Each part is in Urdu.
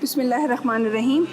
بسم اللہ الرحمن الرحیم۔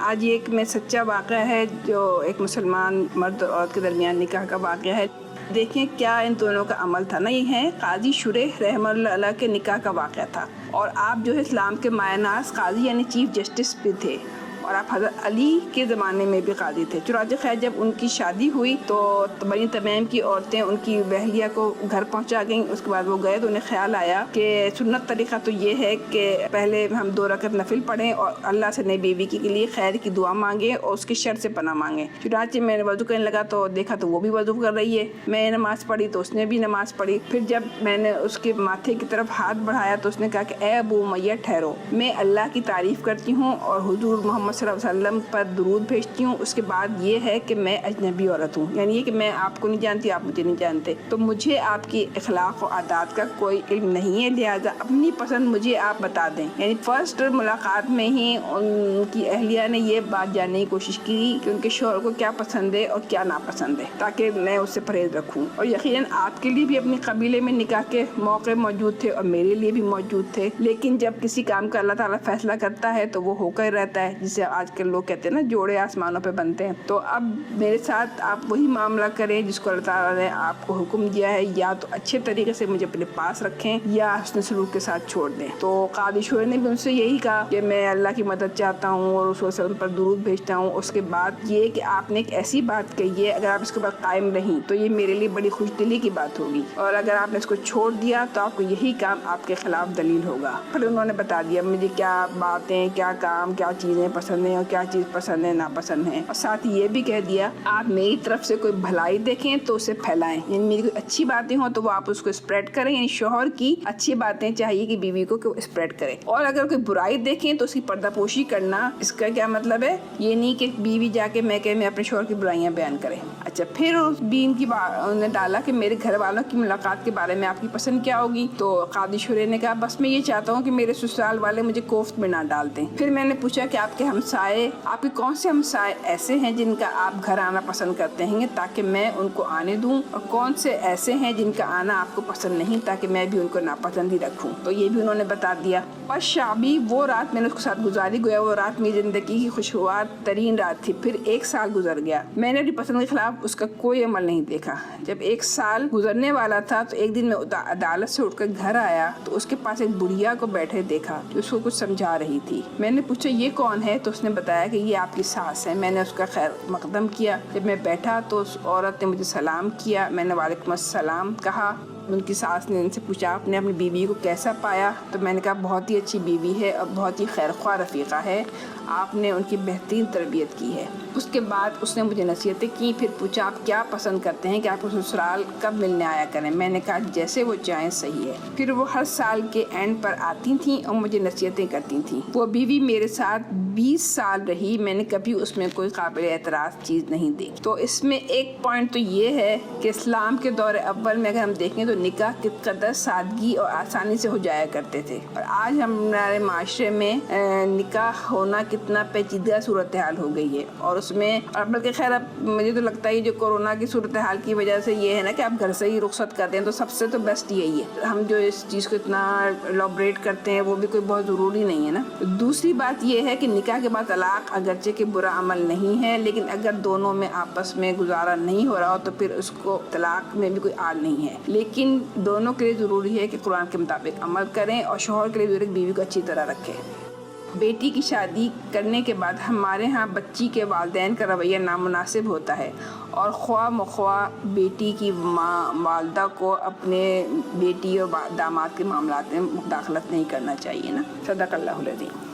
آج یہ ایک میں سچا واقعہ ہے جو ایک مسلمان مرد اور عورت کے درمیان نکاح کا واقعہ ہے۔ دیکھیں کیا ان دونوں کا عمل تھا نا۔ یہ ہے قاضی شریح رحمہ اللہ علیہ کے نکاح کا واقعہ تھا، اور آپ جو ہے اسلام کے مایہ ناز قاضی یعنی چیف جسٹس بھی تھے، اور آپ حضرت علی کے زمانے میں بھی قاضی تھے۔ چنانچہ خیر جب ان کی شادی ہوئی تو بنی تمیم کی عورتیں ان کی بہلیہ کو گھر پہنچا گئیں۔ اس کے بعد وہ گئے تو انہیں خیال آیا کہ سنت طریقہ تو یہ ہے کہ پہلے ہم 2 رکعت نفل پڑھیں اور اللہ سے نئی بیوی کے لیے خیر کی دعا مانگیں اور اس کی شر سے پناہ مانگیں۔ چنانچہ میں نے وضو کرنے لگا تو دیکھا تو وہ بھی وضو کر رہی ہے، میں نماز پڑھی تو اس نے بھی نماز پڑھی۔ پھر جب میں نے اس کے ماتھے کی طرف ہاتھ بڑھایا تو اس نے کہا کہ اے ابو امیہ ٹھہرو، میں اللہ کی تعریف کرتی ہوں اور حضور محمد صلی اللہ علیہ وسلم پر درود بھیجتی ہوں۔ اس کے بعد یہ ہے کہ میں اجنبی عورت ہوں، یعنی یہ کہ میں آپ کو نہیں جانتی، آپ مجھے نہیں جانتے، تو مجھے آپ کی اخلاق و عادات کا کوئی علم نہیں ہے، لہٰذا اپنی پسند مجھے آپ بتا دیں۔ یعنی فرسٹ ملاقات میں ہی ان کی اہلیہ نے یہ بات جاننے کی کوشش کی کہ ان کے شوہر کو کیا پسند ہے اور کیا ناپسند ہے، تاکہ میں اس سے پرہیز رکھوں۔ اور یقیناً آپ کے لیے بھی اپنی قبیلے میں نکاح کے موقع موجود تھے اور میرے لیے بھی موجود تھے، لیکن جب کسی کام کا اللہ تعالیٰ فیصلہ کرتا ہے تو وہ ہو کر رہتا ہے، جسے آج کل لوگ کہتے ہیں نا جوڑے آسمانوں پہ بنتے ہیں۔ تو اب میرے ساتھ آپ وہی معاملہ کریں جس کو اللہ تعالیٰ نے آپ کو حکم دیا ہے، یا تو اچھے طریقے سے مجھے اپنے پاس رکھیں یا حسن سلوک کے ساتھ چھوڑ دیں۔ تو قاضی شریح نے بھی ان سے یہی کہا کہ میں اللہ کی مدد چاہتا ہوں اور رسول صلی اللہ علیہ وسلم پر درود بھیجتا ہوں۔ اس کے بعد یہ کہ آپ نے ایک ایسی بات کہی ہے، اگر آپ اس کے بعد قائم رہیں تو یہ میرے لیے بڑی خوش دلی کی بات ہوگی، اور اگر آپ نے اس کو چھوڑ دیا تو آپ کو یہی کام آپ کے خلاف دلیل ہوگا۔ پھر انہوں نے بتا دیا مجھے کیا باتیں، کیا کام، کیا چیزیں پسند ہیں اور کیا چیز پسند ہے ناپسند ہے، اور ساتھ ہی یہ بھی کہہ دیا آپ میری طرف سے کوئی بھلائی دیکھیں تو اسے پھیلائیں، یعنی میری کوئی اچھی باتیں ہوں تو وہ آپ اس کو اسپریڈ کریں، یعنی شوہر کی اچھی باتیں چاہیے کہ بیوی کو اسپریڈ کرے، اور اگر کوئی برائی دیکھیں تو اس کی پردہ پوشی کرنا۔ اس کا کیا مطلب ہے؟ یہ نہیں کہ بیوی جا کے میں اپنے شوہر کی برائیاں بیان کرے۔ اچھا پھر اس بین کی نے ڈالا کہ میرے گھر والوں کی ملاقات کے بارے میں آپ کی پسند کیا ہوگی؟ تو قاضی شریح نے کہا بس میں یہ چاہتا ہوں کہ میرے سسرال والے مجھے کوفت میں نہ ڈال دیں۔ پھر میں نے پوچھا کہ آپ کے ہمسائے، آپ کے کون سے ہمسائے ایسے ہیں جن کا آپ گھر آنا پسند کرتے ہیں تاکہ میں ان کو آنے دوں، اور کون سے ایسے ہیں جن کا آنا آپ کو پسند نہیں تاکہ میں بھی ان کو ناپسند ہی رکھوں؟ تو یہ بھی انہوں نے بتا دیا۔ بس شابی وہ رات میں نے اس کے ساتھ گزاری، گویا وہ رات میری زندگی کی خوشگوار ترین رات تھی۔ پھر 1 سال گزر گیا، میں نے اپنی پسند کے خلاف اس کا کوئی عمل نہیں دیکھا۔ جب 1 سال گزرنے والا تھا تو ایک دن میں عدالت سے اٹھ کر گھر آیا تو اس کے پاس ایک بڑھیا کو بیٹھے دیکھا جو اس کو کچھ سمجھا رہی تھی۔ میں نے پوچھا یہ کون ہے؟ تو اس نے بتایا کہ یہ آپ کی ساس ہے۔ میں نے اس کا خیر مقدم کیا۔ جب میں بیٹھا تو اس عورت نے مجھے سلام کیا، میں نے وعلیکم السلام کہا۔ ان کی ساس نے ان سے پوچھا آپ نے اپنی بیوی کو کیسا پایا؟ تو میں نے کہا بہت ہی اچھی بیوی ہے اور بہت ہی خیر خواہ رفیقہ ہے، آپ نے ان کی بہترین تربیت کی ہے۔ اس کے بعد اس نے مجھے نصیحتیں کی۔ پھر پوچھا آپ کیا پسند کرتے ہیں کہ آپ کو سسرال کب ملنے آیا کریں؟ میں نے کہا جیسے وہ چاہیں صحیح ہے۔ پھر وہ ہر سال کے اینڈ پر آتی تھیں اور مجھے نصیحتیں کرتی تھیں۔ وہ بیوی میرے ساتھ 20 سال رہی، میں نے کبھی اس میں کوئی قابل اعتراض چیز نہیں دیکھی۔ تو اس میں ایک پوائنٹ تو یہ ہے کہ اسلام کے دور اول میں اگر ہم دیکھیں تو نکاح کس قدر سادگی اور آسانی سے ہو جایا کرتے تھے، اور آج ہمارے معاشرے میں نکاح ہونا کتنا پیچیدہ صورتحال ہو گئی ہے۔ اور اس میں بلکہ خیر اب مجھے تو لگتا ہے جو کورونا کی صورتحال کی وجہ سے یہ ہے نا کہ آپ گھر سے ہی رخصت کرتے ہیں، تو سب سے تو بیسٹ یہی ہے۔ ہم جو اس چیز کو اتنا ایلابریٹ کرتے ہیں وہ بھی کوئی بہت ضروری نہیں ہے نا۔ دوسری بات یہ ہے کہ نکاح کے بعد طلاق اگرچہ کہ برا عمل نہیں ہے، لیکن اگر دونوں میں آپس میں گزارا نہیں ہو رہا ہو تو پھر اس کو طلاق میں بھی کوئی آڑ نہیں ہے، لیکن دونوں کے لیے ضروری ہے کہ قرآن کے مطابق عمل کریں، اور شوہر کے لیے ضروری بیوی کو اچھی طرح رکھیں۔ بیٹی کی شادی کرنے کے بعد ہمارے ہاں بچی کے والدین کا رویہ نامناسب ہوتا ہے، اور خواہ مخواہ بیٹی کی والدہ کو اپنے بیٹی اور داماد کے معاملات میں مداخلت نہیں کرنا چاہیے نا۔ صدق اللہ العظیم۔